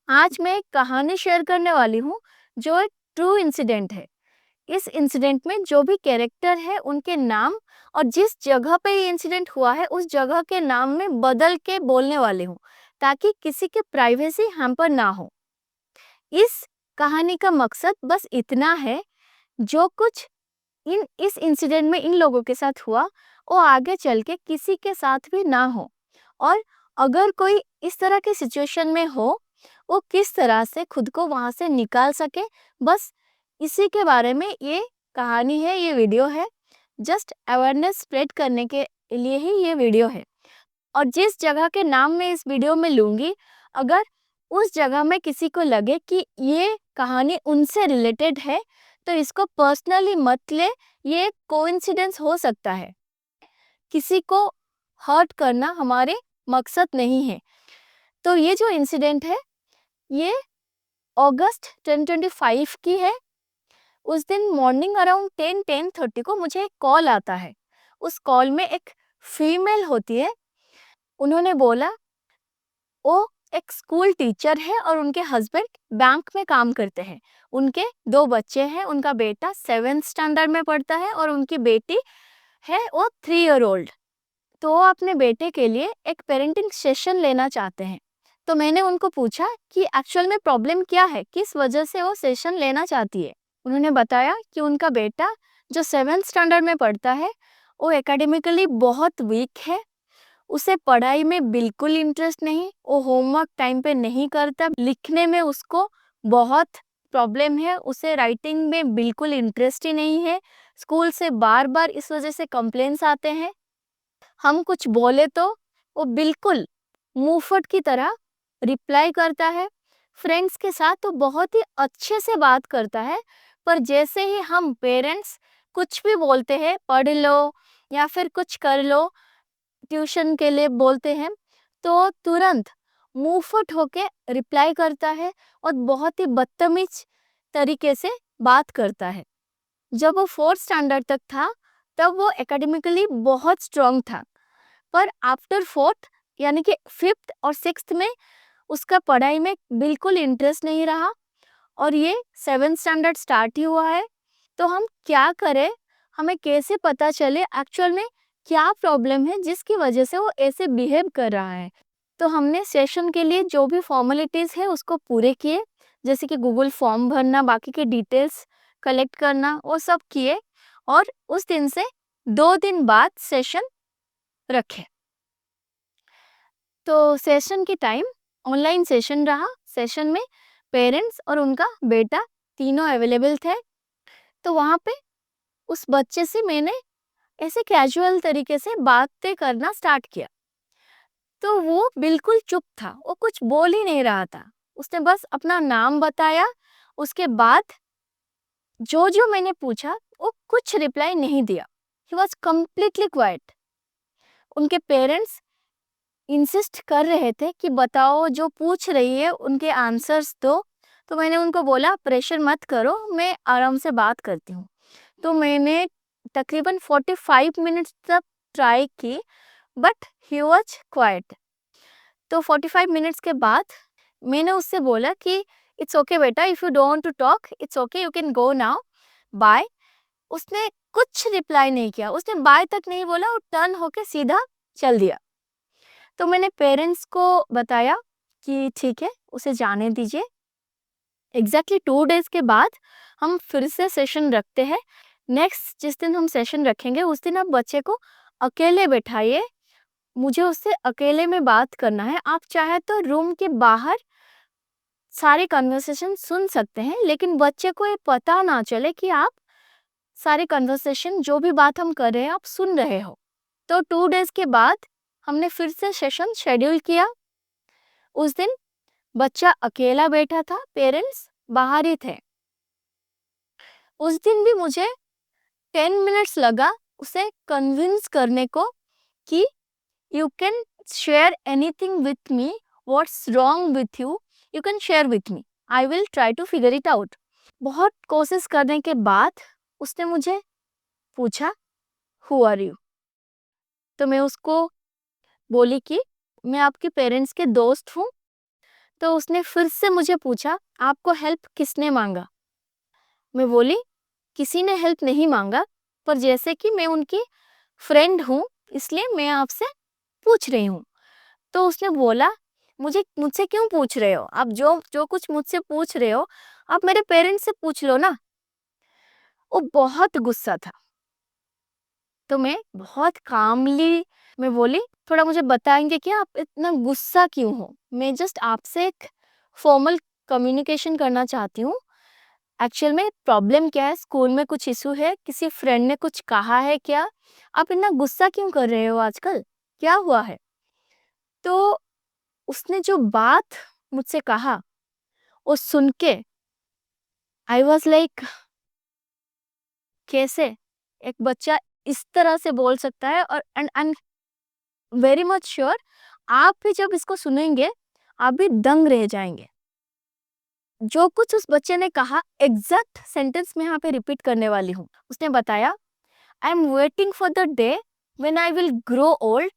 आज मैं एक कहानी शेयर करने वाली हूँ जो एक ट्रू इंसिडेंट है। इस इंसिडेंट में जो भी कैरेक्टर है उनके नाम और जिस जगह पे ये इंसिडेंट हुआ है उस जगह के नाम में बदल के बोलने वाली हूँ ताकि किसी की प्राइवेसी हैम्पर ना हो। इस कहानी का मकसद बस इतना है, जो कुछ इन इस इंसिडेंट में इन लोगों के साथ हुआ वो आगे चल के किसी के साथ भी ना हो, और अगर कोई इस तरह की सिचुएशन में हो वो किस तरह से खुद को वहां से निकाल सके। बस इसी के बारे में ये कहानी है, ये वीडियो है। जस्ट अवेयरनेस स्प्रेड करने के लिए ही ये वीडियो है। और जिस जगह के नाम मैं इस वीडियो में लूंगी, अगर उस जगह में किसी को लगे कि ये कहानी उनसे रिलेटेड है तो इसको पर्सनली मत ले। ये कोइंसिडेंस हो सकता है, किसी को हर्ट करना हमारे मकसद नहीं है। तो ये जो इंसिडेंट है ये अगस्त 2025 की है। उस दिन मॉर्निंग अराउंड 10-10:30 को मुझे एक कॉल आता है। उस कॉल में एक फीमेल होती है। उन्होंने बोला वो एक स्कूल टीचर है और उनके हस्बैंड बैंक में काम करते हैं। उनके 2 बच्चे हैं। उनका बेटा 7th स्टैंडर्ड में पढ़ता है और उनकी बेटी है वो 3 ईयर ओल्ड। तो वो अपने बेटे के लिए एक पेरेंटिंग सेशन लेना चाहते हैं। तो मैंने उनको पूछा कि एक्चुअल में प्रॉब्लम क्या है, किस वजह से वो सेशन लेना चाहती है। उन्होंने बताया कि उनका बेटा जो 7th स्टैंडर्ड में पढ़ता है वो एकेडमिकली बहुत वीक है। उसे पढ़ाई में बिल्कुल इंटरेस्ट नहीं, वो होमवर्क टाइम पे नहीं करता, लिखने में उसको बहुत प्रॉब्लम है, उसे राइटिंग में बिल्कुल इंटरेस्ट ही नहीं है। स्कूल से बार बार इस वजह से कंप्लेंट्स आते हैं। हम कुछ बोले तो वो बिल्कुल मुंहफट की तरह रिप्लाई करता है। फ्रेंड्स के साथ तो बहुत ही अच्छे से बात करता है, पर जैसे ही हम पेरेंट्स कुछ भी बोलते हैं, पढ़ लो या फिर कुछ कर लो, ट्यूशन के लिए बोलते हैं, तो तुरंत मुंहफट होके रिप्लाई करता है और बहुत ही बदतमीज तरीके से बात करता है। जब वो 4th स्टैंडर्ड तक था तब वो एकेडमिकली बहुत स्ट्रांग था, पर आफ्टर 4th यानी कि 5th और 6th में उसका पढ़ाई में बिल्कुल इंटरेस्ट नहीं रहा और ये 7th स्टैंडर्ड स्टार्ट ही हुआ है। तो हम क्या करें, हमें कैसे पता चले एक्चुअल में क्या प्रॉब्लम है जिसकी वजह से वो ऐसे बिहेव कर रहा है। तो हमने सेशन के लिए जो भी फॉर्मेलिटीज़ है उसको पूरे किए, जैसे कि गूगल फॉर्म भरना, बाकी के डिटेल्स कलेक्ट करना, वो सब किए। और उस दिन से 2 दिन बाद सेशन रखे। तो सेशन के टाइम ऑनलाइन सेशन रहा। सेशन में पेरेंट्स और उनका बेटा तीनों अवेलेबल थे। तो वहाँ पे उस बच्चे से मैंने ऐसे कैजुअल तरीके से बातें करना स्टार्ट किया। तो वो बिल्कुल चुप था, वो कुछ बोल ही नहीं रहा था। उसने बस अपना नाम बताया। उसके बाद जो जो मैंने पूछा वो कुछ रिप्लाई नहीं दिया। He was completely quite. उनके पेरेंट्स इंसिस्ट कर रहे थे कि बताओ, जो पूछ रही है उनके आंसर्स दो। तो मैंने उनको बोला प्रेशर मत करो, मैं आराम से बात करती हूँ। तो मैंने तकरीबन 45 मिनट्स तक ट्राई की, बट ही वॉज क्वाइट। तो 45 मिनट्स के बाद मैंने उससे बोला कि इट्स ओके बेटा, if you don't want to talk it's okay, you can go now, bye. उसने कुछ रिप्लाई नहीं किया, उसने बाय तक नहीं बोला और टर्न होके सीधा चल दिया। तो मैंने पेरेंट्स को बताया कि ठीक है, उसे जाने दीजिए। एग्जैक्टली 2 डेज के बाद हम फिर से सेशन रखते हैं। नेक्स्ट जिस दिन हम सेशन रखेंगे उस दिन आप बच्चे को अकेले बैठाइए। मुझे उससे अकेले में बात करना है। आप चाहे तो रूम के बाहर सारे कन्वर्सेशन सुन सकते हैं, लेकिन बच्चे को ये पता ना चले कि आप सारे कन्वर्सेशन, जो भी बात हम कर रहे हैं, आप सुन रहे हो। तो 2 डेज के बाद हमने फिर से सेशन शेड्यूल किया। उस दिन बच्चा अकेला बैठा था, पेरेंट्स बाहर ही थे। उस दिन भी मुझे 10 मिनट्स लगा उसे कन्विंस करने को कि you can share anything with me, what's wrong with you, you can share with me, I will try to figure it out. बहुत कोशिश करने के बाद उसने मुझे पूछा हु आर यू। तो मैं उसको बोली कि मैं आपके पेरेंट्स के दोस्त हूँ। तो उसने फिर से मुझे पूछा, आपको हेल्प किसने मांगा? मैं बोली, किसी ने हेल्प नहीं मांगा, पर जैसे कि मैं उनकी फ्रेंड हूँ, इसलिए मैं आपसे पूछ रही हूँ। तो उसने बोला, मुझसे क्यों पूछ रहे हो? आप जो जो कुछ मुझसे पूछ रहे हो, आप मेरे पेरेंट्स से पूछ लो ना। वो बहुत गुस्सा था। तो मैं बहुत कामली मैं बोली, थोड़ा मुझे बताएंगे कि आप इतना गुस्सा क्यों हो? मैं जस्ट आपसे एक फॉर्मल कम्युनिकेशन करना चाहती हूँ। एक्चुअल में प्रॉब्लम क्या है? स्कूल में कुछ इशू है? किसी फ्रेंड ने कुछ कहा है क्या? आप इतना गुस्सा क्यों कर रहे हो आजकल? क्या हुआ है? तो उसने जो बात मुझसे कहा, वो सुन के आई वाज लाइक, कैसे एक बच्चा इस तरह से बोल सकता है? और and I am very much sure आप भी जब इसको सुनेंगे, आप भी दंग रह जाएंगे। जो कुछ उस बच्चे ने कहा, एग्जैक्ट सेंटेंस में यहाँ पे रिपीट करने वाली हूँ। उसने बताया, I am waiting for the day when I will grow old,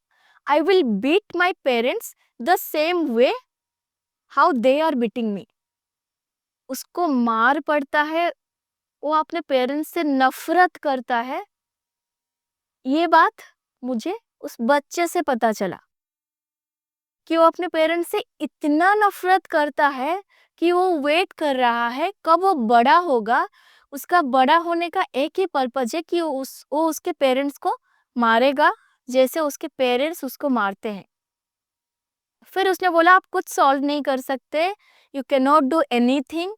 I will beat my parents the same way how they are beating me. उसको मार पड़ता है, वो अपने पेरेंट्स से नफरत करता है। ये बात मुझे उस बच्चे से पता चला कि वो अपने पेरेंट्स से इतना नफरत करता है कि वो वेट कर रहा है कब वो बड़ा होगा। उसका बड़ा होने का एक ही पर्पज है कि वो उसके पेरेंट्स को मारेगा, जैसे उसके पेरेंट्स उसको मारते हैं। फिर उसने बोला, आप कुछ सॉल्व नहीं कर सकते, you can not do anything.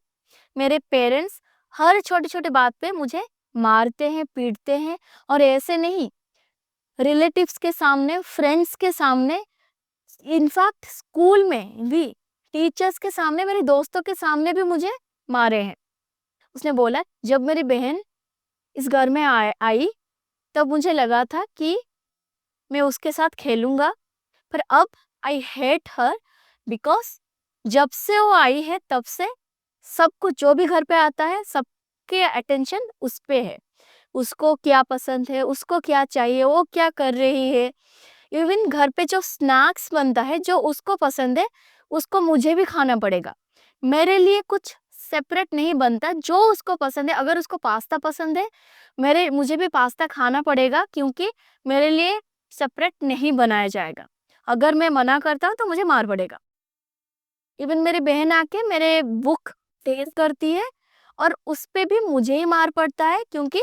मेरे पेरेंट्स हर छोटे छोटे बात पे मुझे मारते हैं, पीटते हैं। और ऐसे नहीं, रिलेटिव्स के सामने, फ्रेंड्स के सामने, इनफैक्ट स्कूल में भी, टीचर्स के सामने, मेरे दोस्तों के सामने भी मुझे मारे हैं। उसने बोला, जब मेरी बहन इस घर में आई तब मुझे लगा था कि मैं उसके साथ खेलूंगा, पर अब आई हेट हर, बिकॉज जब से वो आई है तब से सब कुछ जो भी घर पे आता है, सबके अटेंशन उस पे है। उसको क्या पसंद है, उसको क्या चाहिए, वो क्या कर रही है। इवन घर पे जो स्नैक्स बनता है, जो उसको पसंद है, उसको मुझे भी खाना पड़ेगा। मेरे लिए कुछ सेपरेट नहीं बनता, जो उसको पसंद है। अगर उसको पास्ता पसंद है, मुझे भी पास्ता खाना पड़ेगा, क्योंकि मेरे लिए सेपरेट नहीं बनाया जाएगा। अगर मैं मना करता हूँ तो मुझे मार पड़ेगा। इवन मेरी बहन आके मेरे बुक टेस्ट करती है, और उस पे भी मुझे ही मार पड़ता है, क्योंकि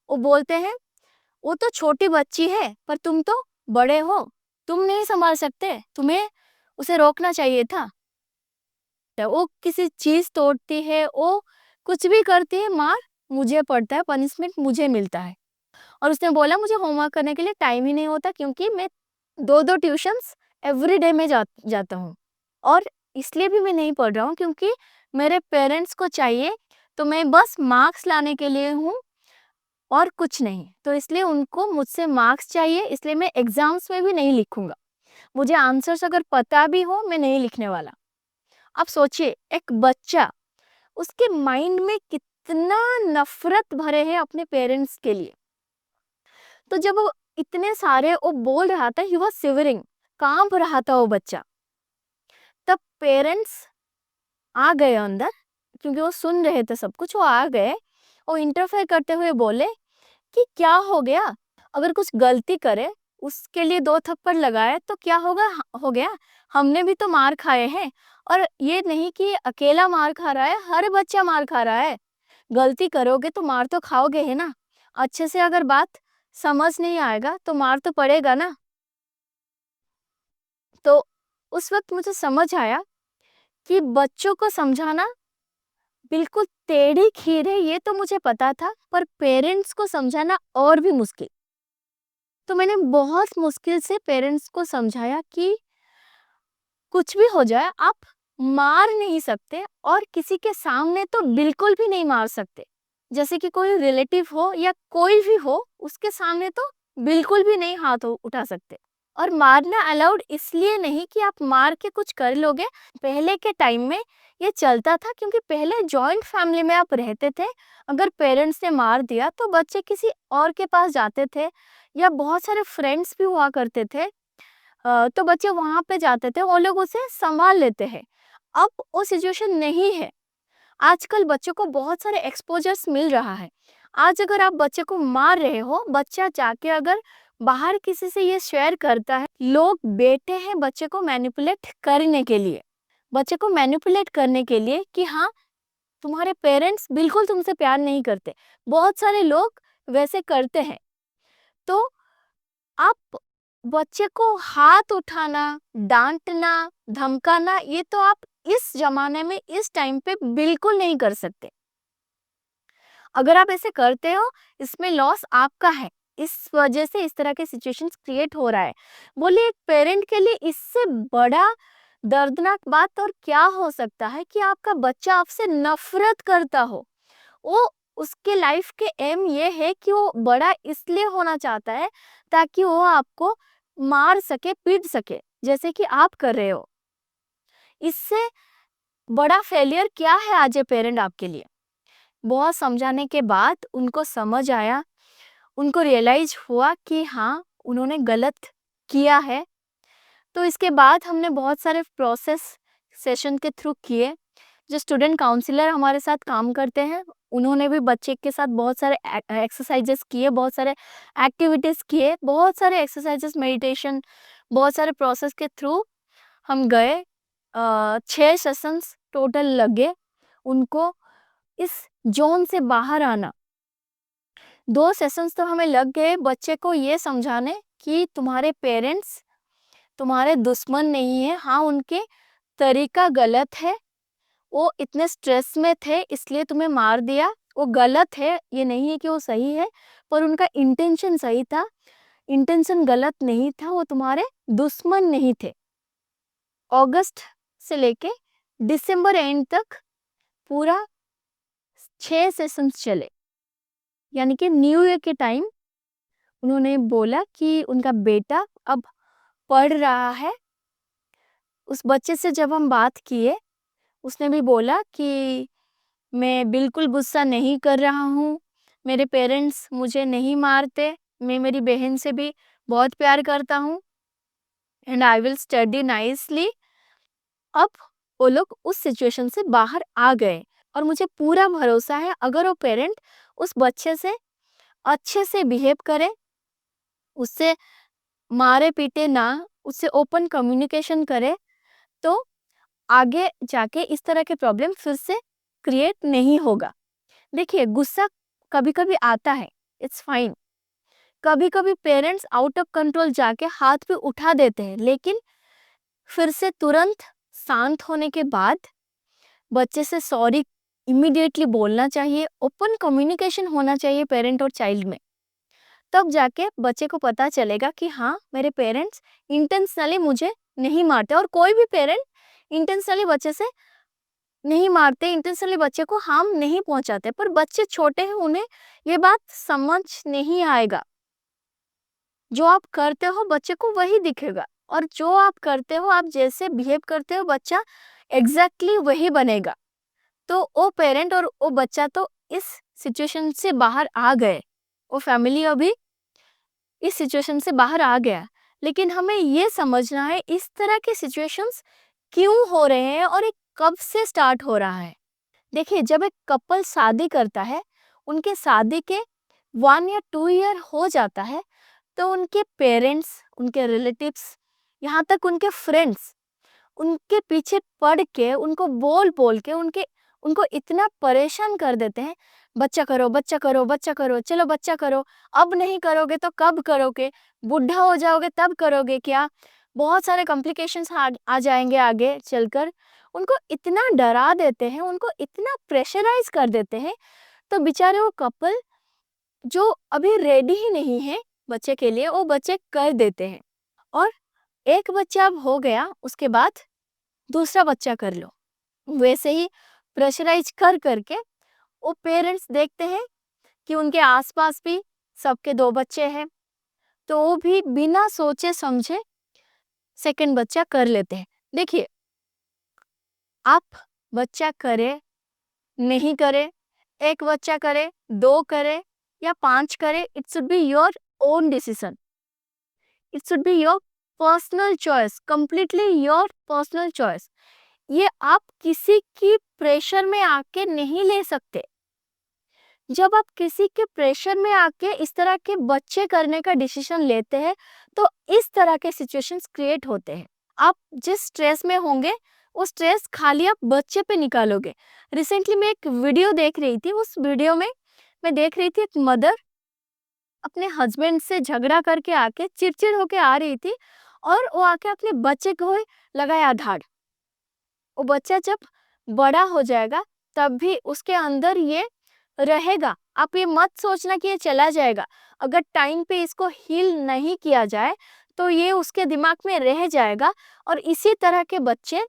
वो बोलते हैं, वो तो छोटी बच्ची है, पर तुम तो बड़े हो, तुम नहीं संभाल सकते, तुम्हें उसे रोकना चाहिए था। तो वो किसी चीज तोड़ती है, वो कुछ भी करती है, मार मुझे पड़ता है, पनिशमेंट मुझे मिलता है। और उसने बोला, मुझे होमवर्क करने के लिए टाइम ही नहीं होता, क्योंकि मैं दो दो ट्यूशंस एवरी डे में जाता हूँ। और इसलिए भी मैं नहीं पढ़ रहा हूँ, क्योंकि मेरे पेरेंट्स को चाहिए, तो मैं बस मार्क्स लाने के लिए हूँ और कुछ नहीं। तो इसलिए उनको मुझसे मार्क्स चाहिए, इसलिए मैं एग्जाम्स में भी नहीं लिखूंगा। मुझे आंसर्स अगर पता भी हो, मैं नहीं लिखने वाला। आप सोचिए, एक बच्चा, उसके माइंड में कितना नफरत भरे है अपने पेरेंट्स के लिए। तो जब वो इतने सारे वो बोल रहा था, ही वाज सिवरिंग, कांप रहा था वो बच्चा। तब पेरेंट्स आ गए अंदर, क्योंकि वो सुन रहे थे सब कुछ। वो आ गए, वो इंटरफेयर करते हुए बोले कि क्या हो गया, अगर कुछ गलती करे, उसके लिए दो थप्पड़ लगाए तो क्या होगा, हो गया, हमने भी तो मार खाए हैं। और ये नहीं कि अकेला मार खा रहा है, हर बच्चा मार खा रहा है। गलती करोगे तो मार तो खाओगे है ना। अच्छे से अगर बात समझ नहीं आएगा तो मार तो पड़ेगा ना। तो उस वक्त मुझे समझ आया कि बच्चों को समझाना बिल्कुल टेढ़ी खीर है, ये तो मुझे पता था, पर पेरेंट्स को समझाना और भी मुश्किल। तो मैंने बहुत मुश्किल से पेरेंट्स को समझाया कि कुछ भी हो जाए, आप मार नहीं सकते, और किसी के सामने तो बिल्कुल भी नहीं मार सकते। जैसे कि कोई रिलेटिव हो या कोई भी हो, उसके सामने तो बिल्कुल भी नहीं हाथ उठा सकते। और मारना अलाउड इसलिए नहीं कि आप मार के कुछ कर लोगे। पहले के टाइम में ये चलता था, क्योंकि पहले जॉइंट फैमिली में आप रहते थे। अगर पेरेंट्स ने मार दिया तो बच्चे किसी और के पास जाते थे, या बहुत सारे फ्रेंड्स भी हुआ करते थे, तो बच्चे वहां पे जाते थे, वो लोग उसे संभाल लेते हैं। अब वो सिचुएशन नहीं है। आजकल बच्चों को बहुत सारे एक्सपोजर्स मिल रहा है। आज अगर आप बच्चे को मार रहे हो, बच्चा जाके अगर बाहर किसी से ये शेयर करता है, लोग बैठे हैं बच्चे को मैनिपुलेट करने के लिए, बच्चे को मैनिपुलेट करने के लिए कि हाँ, तुम्हारे पेरेंट्स बिल्कुल तुमसे प्यार नहीं करते। बहुत सारे लोग वैसे करते हैं। तो आप बच्चे को हाथ उठाना, डांटना, धमकाना, ये तो आप इस जमाने में, इस टाइम पे बिल्कुल नहीं कर सकते। अगर आप ऐसे करते हो, इसमें लॉस आपका है। इस वजह से इस तरह के सिचुएशंस क्रिएट हो रहा है। बोलिए, एक पेरेंट के लिए इससे बड़ा दर्दनाक बात और क्या हो सकता है कि आपका बच्चा आपसे नफरत करता हो। वो, उसके लाइफ के एम ये है कि वो बड़ा इसलिए होना चाहता है ताकि वो आपको मार सके, पीट सके, जैसे कि आप कर रहे हो। इससे बड़ा फेलियर क्या है आज ये पेरेंट आपके लिए? बहुत समझाने के बाद उनको समझ आया, उनको रियलाइज हुआ कि हाँ, उन्होंने गलत किया है। तो इसके बाद हमने बहुत सारे प्रोसेस सेशन के थ्रू किए। जो स्टूडेंट काउंसलर हमारे साथ काम करते हैं, उन्होंने भी बच्चे के साथ बहुत सारे एक्सरसाइजेस किए, बहुत सारे एक्टिविटीज़ किए, बहुत सारे एक्सरसाइजेस, मेडिटेशन, बहुत सारे प्रोसेस के थ्रू हम गए। 6 सेशंस टोटल लगे उनको इस जोन से बाहर आना। 2 सेशंस तो हमें लग गए बच्चे को ये समझाने कि तुम्हारे पेरेंट्स तुम्हारे दुश्मन नहीं है। हाँ, उनके तरीका गलत है, वो इतने स्ट्रेस में थे इसलिए तुम्हें मार दिया। वो गलत है, ये नहीं है कि वो सही है, पर उनका इंटेंशन सही था, इंटेंशन गलत नहीं था, वो तुम्हारे दुश्मन नहीं थे। अगस्त से लेके दिसंबर एंड तक पूरा 6 सेशंस चले, यानी कि न्यू ईयर के टाइम उन्होंने बोला कि उनका बेटा अब पढ़ रहा है। उस बच्चे से जब हम बात किए, उसने भी बोला कि मैं बिल्कुल गुस्सा नहीं कर रहा हूँ, मेरे पेरेंट्स मुझे नहीं मारते, मैं मेरी बहन से भी बहुत प्यार करता हूँ, and I will study nicely. अब वो लोग उस सिचुएशन से बाहर आ गए और मुझे पूरा भरोसा है अगर वो पेरेंट उस बच्चे से अच्छे से बिहेव करे, उससे मारे पीटे ना, उससे ओपन कम्युनिकेशन करे, तो आगे जाके इस तरह के प्रॉब्लम फिर से क्रिएट नहीं होगा। देखिए, गुस्सा कभी-कभी आता है, इट्स फाइन। कभी-कभी पेरेंट्स आउट ऑफ कंट्रोल जाके हाथ भी उठा देते हैं, लेकिन फिर से तुरंत शांत होने के बाद बच्चे से सॉरी इमीडिएटली बोलना चाहिए, ओपन कम्युनिकेशन होना चाहिए पेरेंट और चाइल्ड में। तब जाके बच्चे को पता चलेगा कि हाँ, मेरे पेरेंट्स इंटेंशनली मुझे नहीं मारते, और कोई भी पेरेंट इंटेंशनली बच्चे से नहीं मारते, इंटेंशनली बच्चे को हार्म नहीं पहुंचाते। पर बच्चे छोटे हैं, उन्हें ये बात समझ नहीं आएगा। जो आप करते हो बच्चे को वही दिखेगा, और जो आप करते हो, आप जैसे बिहेव करते हो, बच्चा एग्जैक्टली वही बनेगा। तो वो पेरेंट और वो बच्चा तो इस सिचुएशन से बाहर आ गए, वो फैमिली अभी इस सिचुएशन से बाहर आ गया। लेकिन हमें ये समझना है इस तरह के सिचुएशंस क्यों हो रहे हैं और ये कब से स्टार्ट हो रहा है। देखिए, जब एक कपल शादी करता है, उनके शादी के 1 या 2 ईयर हो जाता है, तो उनके पेरेंट्स, उनके रिलेटिव्स, यहाँ तक उनके फ्रेंड्स उनके पीछे पड़ के, उनको बोल बोल के उनको इतना परेशान कर देते हैं, बच्चा करो, बच्चा करो, बच्चा करो, चलो बच्चा करो, अब नहीं करोगे तो कब करोगे, बूढ़ा हो जाओगे तब करोगे क्या, बहुत सारे कॉम्प्लिकेशंस आ जाएंगे आगे चलकर। उनको इतना डरा देते हैं, उनको इतना प्रेशराइज कर देते हैं, तो बेचारे वो कपल जो अभी रेडी ही नहीं है बच्चे के लिए, वो बच्चे कर देते हैं। और एक बच्चा अब हो गया, उसके बाद दूसरा बच्चा कर लो, वैसे ही प्रेशराइज कर करके वो पेरेंट्स देखते हैं कि उनके आसपास भी सबके 2 बच्चे हैं, तो वो भी बिना सोचे समझे सेकंड बच्चा कर लेते हैं। देखिए, आप बच्चा करे, नहीं करे, एक बच्चा करे, 2 करे या 5 करे, it should be your own decision, it should be your personal choice, completely your personal choice. ये आप किसी की प्रेशर में आके नहीं ले सकते। जब आप किसी के प्रेशर में आके इस तरह के बच्चे करने का डिसीजन लेते हैं, तो इस तरह के सिचुएशंस क्रिएट होते हैं। आप जिस स्ट्रेस में होंगे, वो स्ट्रेस खाली आप बच्चे पे निकालोगे। रिसेंटली मैं एक वीडियो देख रही थी, उस वीडियो में मैं देख रही थी एक मदर अपने हस्बैंड से झगड़ा करके आके चिड़चिड़ होके आ रही थी, और वो आके अपने बच्चे को ही लगाया धाड़। वो बच्चा जब बड़ा हो जाएगा, तब भी उसके अंदर ये रहेगा। आप ये मत सोचना कि ये चला जाएगा। अगर टाइम पे इसको हील नहीं किया जाए, तो ये उसके दिमाग में रह जाएगा, और इसी तरह के बच्चे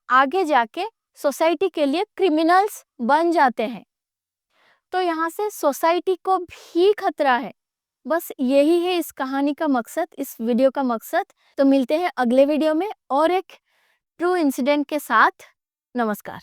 आगे जाके सोसाइटी के लिए क्रिमिनल्स बन जाते हैं। तो यहाँ से सोसाइटी को भी खतरा है। बस यही है इस कहानी का मकसद, इस वीडियो का मकसद। तो मिलते हैं अगले वीडियो में और एक ट्रू इंसिडेंट के साथ। नमस्कार।